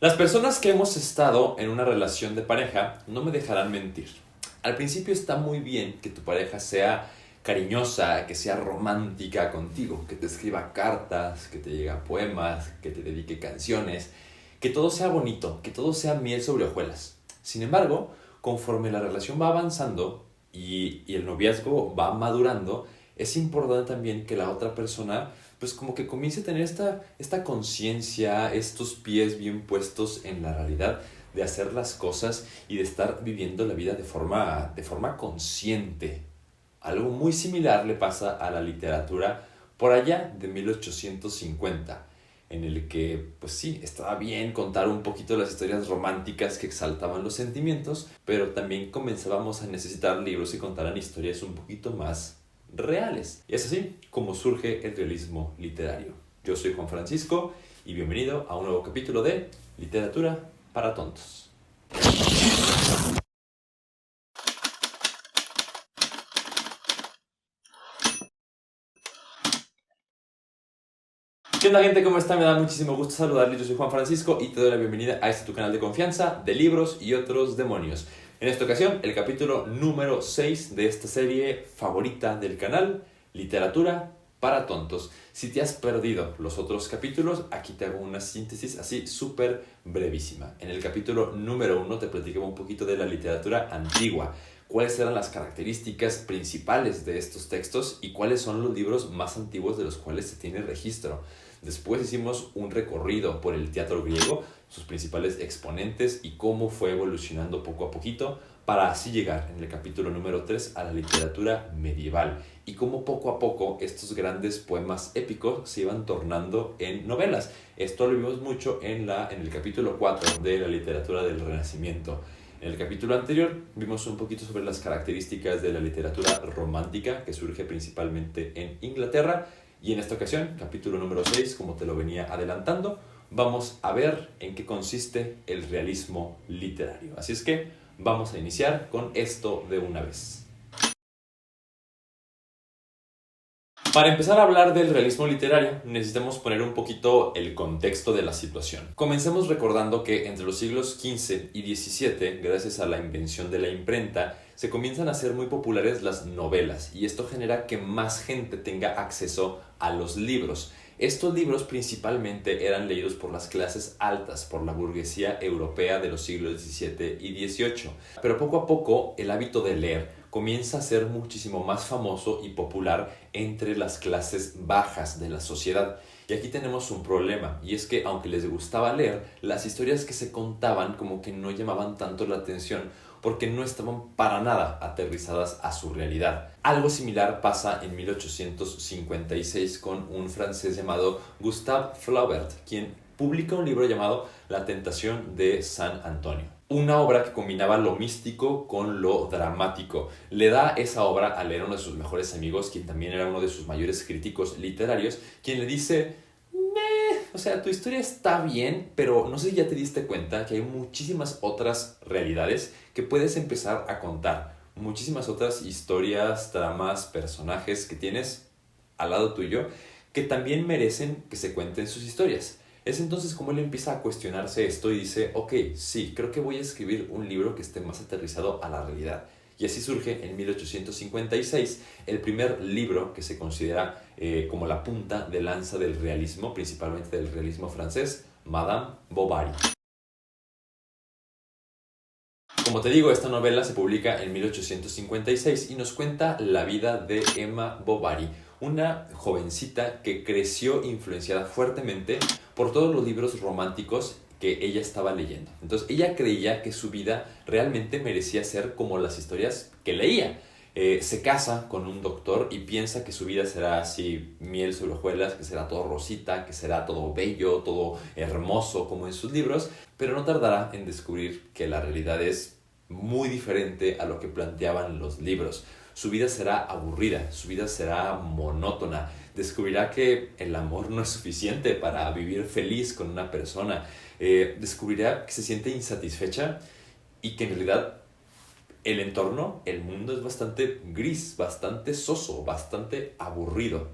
Las personas que hemos estado en una relación de pareja no me dejarán mentir. Al principio está muy bien que tu pareja sea cariñosa, que sea romántica contigo, que te escriba cartas, que te llegue poemas, que te dedique canciones, que todo sea bonito, que todo sea miel sobre hojuelas. Sin embargo, conforme la relación va avanzando y el noviazgo va madurando, es importante también que la otra persona pues como que comience a tener esta conciencia, estos pies bien puestos en la realidad de hacer las cosas y de estar viviendo la vida de forma consciente. Algo muy similar le pasa a la literatura por allá de 1850, en el que, pues sí, estaba bien contar un poquito las historias románticas que exaltaban los sentimientos, pero también comenzábamos a necesitar libros que contaran historias un poquito más reales. Y es así como surge el realismo literario. Yo soy Juan Francisco y bienvenido a un nuevo capítulo de Literatura para Tontos. ¿Qué onda, gente? ¿Cómo está? Me da muchísimo gusto saludarles. Yo soy Juan Francisco y te doy la bienvenida a este tu canal de confianza de libros y otros demonios. En esta ocasión, el capítulo número 6 de esta serie favorita del canal, Literatura para Tontos. Si te has perdido los otros capítulos, aquí te hago una síntesis así súper brevísima. En el capítulo número 1 te platicaba un poquito de la literatura antigua, cuáles eran las características principales de estos textos y cuáles son los libros más antiguos de los cuales se tiene registro. Después hicimos un recorrido por el teatro griego, sus principales exponentes y cómo fue evolucionando poco a poquito para así llegar en el capítulo número 3 a la literatura medieval y cómo poco a poco estos grandes poemas épicos se iban tornando en novelas. Esto lo vimos mucho en el capítulo 4 de la literatura del Renacimiento. En el capítulo anterior vimos un poquito sobre las características de la literatura romántica que surge principalmente en Inglaterra. Y en esta ocasión, capítulo número 6, como te lo venía adelantando, vamos a ver en qué consiste el realismo literario. Así es que vamos a iniciar con esto de una vez. Para empezar a hablar del realismo literario, necesitamos poner un poquito el contexto de la situación. Comencemos recordando que entre los siglos XV y XVII, gracias a la invención de la imprenta, se comienzan a hacer muy populares las novelas y esto genera que más gente tenga acceso a los libros. Estos libros principalmente eran leídos por las clases altas, por la burguesía europea de los siglos XVII y XVIII. Pero poco a poco el hábito de leer comienza a ser muchísimo más famoso y popular entre las clases bajas de la sociedad. Y aquí tenemos un problema, y es que aunque les gustaba leer, las historias que se contaban como que no llamaban tanto la atención porque no estaban para nada aterrizadas a su realidad. Algo similar pasa en 1856 con un francés llamado Gustave Flaubert, quien publica un libro llamado La tentación de San Antonio. Una obra que combinaba lo místico con lo dramático. Le da esa obra a leer a uno de sus mejores amigos, quien también era uno de sus mayores críticos literarios, quien le dice: o sea, tu historia está bien, pero no sé si ya te diste cuenta que hay muchísimas otras realidades que puedes empezar a contar. Muchísimas otras historias, tramas, personajes que tienes al lado tuyo que también merecen que se cuenten sus historias. Es entonces como él empieza a cuestionarse esto y dice: ok, sí, creo que voy a escribir un libro que esté más aterrizado a la realidad. Y así surge en 1856 el primer libro que se considera como la punta de lanza del realismo, principalmente del realismo francés, Madame Bovary. Como te digo, esta novela se publica en 1856 y nos cuenta la vida de Emma Bovary, una jovencita que creció influenciada fuertemente por todos los libros románticos que ella estaba leyendo. Entonces ella creía que su vida realmente merecía ser como las historias que leía. Se casa con un doctor y piensa que su vida será así miel sobre hojuelas, que será todo rosita, que será todo bello, todo hermoso como en sus libros, pero no tardará en descubrir que la realidad es muy diferente a lo que planteaban los libros. Su vida será aburrida, su vida será monótona. Descubrirá que el amor no es suficiente para vivir feliz con una persona. Descubrirá que se siente insatisfecha y que en realidad el entorno, el mundo es bastante gris, bastante soso, bastante aburrido.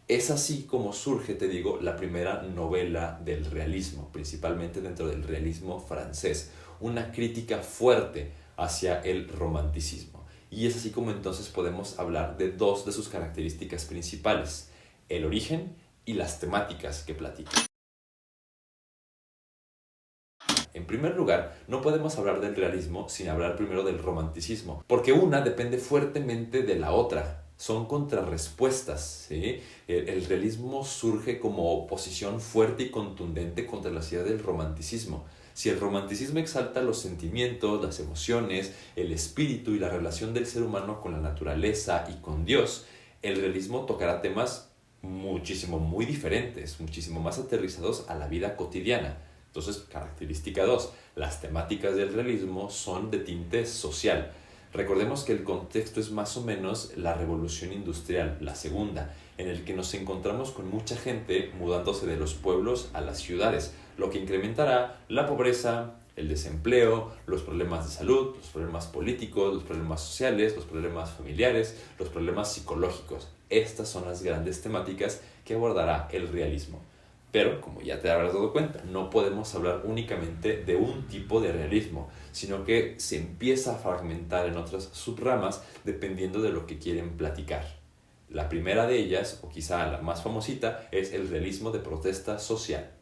Es así como surge, te digo, la primera novela del realismo, principalmente dentro del realismo francés, una crítica fuerte hacia el romanticismo. Y es así como entonces podemos hablar de dos de sus características principales, el origen y las temáticas que platica. En primer lugar, no podemos hablar del realismo sin hablar primero del romanticismo, porque una depende fuertemente de la otra. Son contrarrespuestas, ¿sí? El realismo surge como oposición fuerte y contundente contra la idea del romanticismo. Si el romanticismo exalta los sentimientos, las emociones, el espíritu y la relación del ser humano con la naturaleza y con Dios, el realismo tocará temas muy diferentes, muchísimo más aterrizados a la vida cotidiana. Entonces, característica 2, las temáticas del realismo son de tinte social. Recordemos que el contexto es más o menos la revolución industrial, la segunda, en el que nos encontramos con mucha gente mudándose de los pueblos a las ciudades, lo que incrementará la pobreza, el desempleo, los problemas de salud, los problemas políticos, los problemas sociales, los problemas familiares, los problemas psicológicos. Estas son las grandes temáticas que abordará el realismo. Pero, como ya te habrás dado cuenta, no podemos hablar únicamente de un tipo de realismo, sino que se empieza a fragmentar en otras subramas dependiendo de lo que quieren platicar. La primera de ellas, o quizá la más famosita, es el realismo de protesta social.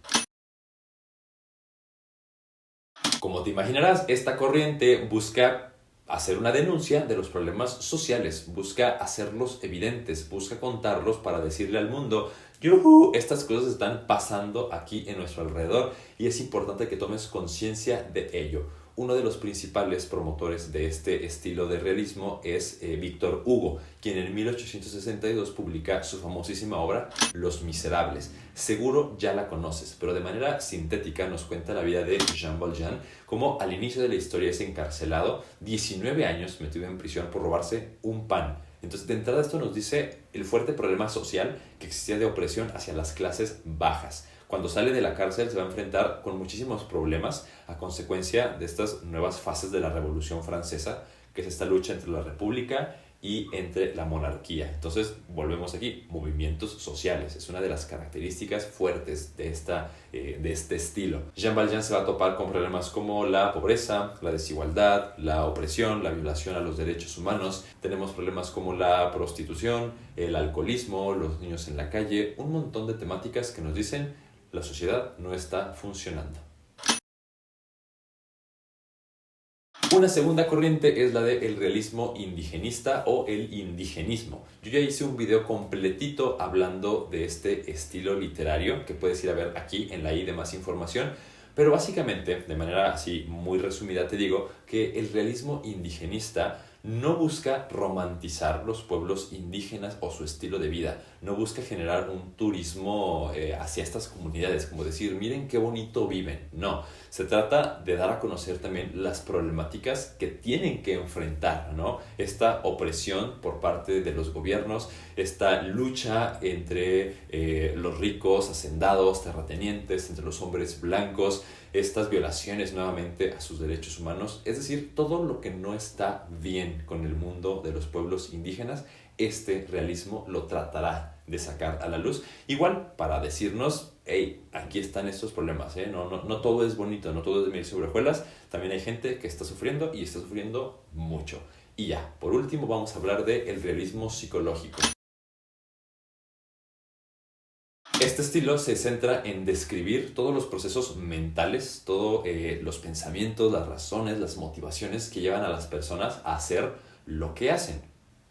Como te imaginarás, esta corriente busca hacer una denuncia de los problemas sociales, busca hacerlos evidentes, busca contarlos para decirle al mundo: ¡yujú! Estas cosas están pasando aquí en nuestro alrededor y es importante que tomes conciencia de ello. Uno de los principales promotores de este estilo de realismo es Víctor Hugo, quien en 1862 publica su famosísima obra Los Miserables. Seguro ya la conoces, pero de manera sintética nos cuenta la vida de Jean Valjean, como al inicio de la historia es encarcelado, 19 años metido en prisión por robarse un pan. Entonces, de entrada esto nos dice el fuerte problema social que existía de opresión hacia las clases bajas. Cuando sale de la cárcel se va a enfrentar con muchísimos problemas a consecuencia de estas nuevas fases de la Revolución Francesa, que es esta lucha entre la República y entre la monarquía. Entonces, volvemos aquí, movimientos sociales. Es una de las características fuertes de este estilo. Jean Valjean se va a topar con problemas como la pobreza, la desigualdad, la opresión, la violación a los derechos humanos. Tenemos problemas como la prostitución, el alcoholismo, los niños en la calle, un montón de temáticas que nos dicen la sociedad no está funcionando. Una segunda corriente es la del realismo indigenista o el indigenismo. Yo ya hice un video completito hablando de este estilo literario que puedes ir a ver aquí en la i de más información, pero básicamente, de manera así muy resumida, te digo que el realismo indigenista no busca romantizar los pueblos indígenas o su estilo de vida, no busca generar un turismo hacia estas comunidades, como decir, miren qué bonito viven. No, se trata de dar a conocer también las problemáticas que tienen que enfrentar, ¿no? Esta opresión por parte de los gobiernos, esta lucha entre los ricos, hacendados, terratenientes, entre los hombres blancos, estas violaciones nuevamente a sus derechos humanos, es decir, todo lo que no está bien con el mundo de los pueblos indígenas, este realismo lo tratará de sacar a la luz, igual para decirnos, hey, aquí están estos problemas, no todo es bonito, no todo es de miel sobre hojuelas, también hay gente que está sufriendo y está sufriendo mucho. Y ya, por último vamos a hablar del realismo psicológico. Este estilo se centra en describir todos los procesos mentales, todos los pensamientos, las razones, las motivaciones que llevan a las personas a hacer lo que hacen.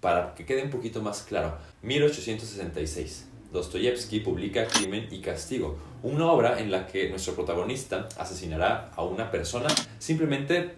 Para que quede un poquito más claro, 1866, Dostoyevsky publica Crimen y Castigo, una obra en la que nuestro protagonista asesinará a una persona simplemente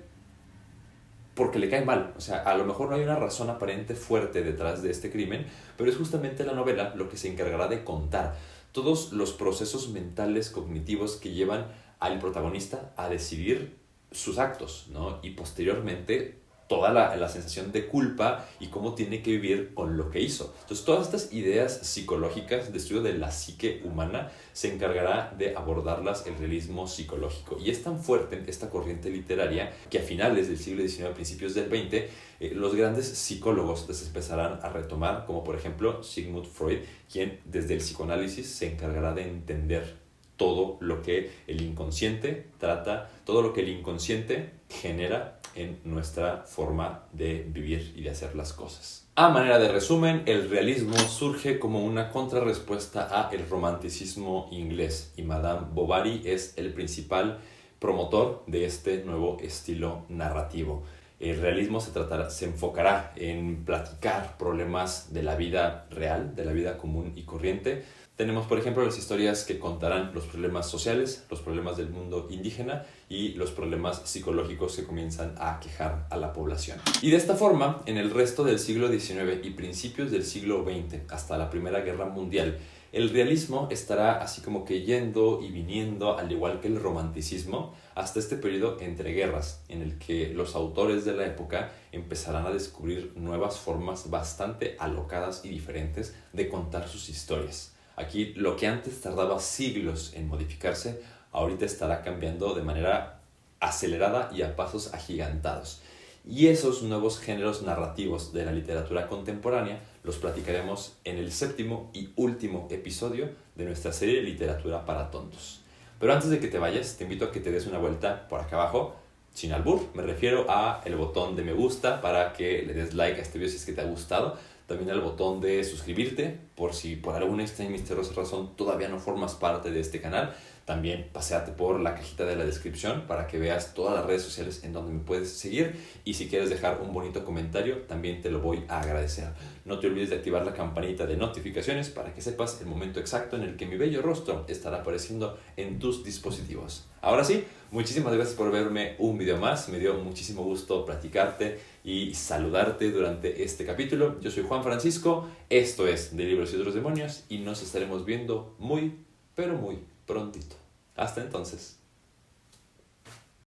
porque le cae mal. O sea, a lo mejor no hay una razón aparente fuerte detrás de este crimen, pero es justamente la novela lo que se encargará de contar todos los procesos mentales cognitivos que llevan al protagonista a decidir sus actos, ¿no? Y posteriormente toda la sensación de culpa y cómo tiene que vivir con lo que hizo. Entonces, todas estas ideas psicológicas de estudio de la psique humana se encargará de abordarlas el realismo psicológico. Y es tan fuerte esta corriente literaria que a finales del siglo XIX, a principios del XX, los grandes psicólogos les empezarán a retomar, como por ejemplo Sigmund Freud, quien desde el psicoanálisis se encargará de entender todo lo que el inconsciente trata, todo lo que el inconsciente genera en nuestra forma de vivir y de hacer las cosas. A manera de resumen, el realismo surge como una contrarrespuesta a el romanticismo inglés y Madame Bovary es el principal promotor de este nuevo estilo narrativo. El realismo se enfocará en platicar problemas de la vida real, de la vida común y corriente. Tenemos, por ejemplo, las historias que contarán los problemas sociales, los problemas del mundo indígena y los problemas psicológicos que comienzan a aquejar a la población. Y de esta forma, en el resto del siglo XIX y principios del siglo XX, hasta la Primera Guerra Mundial, el realismo estará así como que yendo y viniendo, al igual que el romanticismo, hasta este periodo entre guerras, en el que los autores de la época empezarán a descubrir nuevas formas bastante alocadas y diferentes de contar sus historias. Aquí lo que antes tardaba siglos en modificarse, ahorita estará cambiando de manera acelerada y a pasos agigantados. Y esos nuevos géneros narrativos de la literatura contemporánea los platicaremos en el 7º y último episodio de nuestra serie Literatura para Tontos. Pero antes de que te vayas, te invito a que te des una vuelta por acá abajo, sin albur, me refiero a el botón de me gusta para que le des like a este video si es que te ha gustado. También al botón de suscribirte, por si por alguna extraña y misteriosa razón todavía no formas parte de este canal. También paséate por la cajita de la descripción para que veas todas las redes sociales en donde me puedes seguir. Y si quieres dejar un bonito comentario, también te lo voy a agradecer. No te olvides de activar la campanita de notificaciones para que sepas el momento exacto en el que mi bello rostro estará apareciendo en tus dispositivos. Ahora sí, muchísimas gracias por verme un video más. Me dio muchísimo gusto platicarte y saludarte durante este capítulo. Yo soy Juan Francisco, esto es De Libros y Otros Demonios y nos estaremos viendo muy, pero muy prontito. Hasta entonces.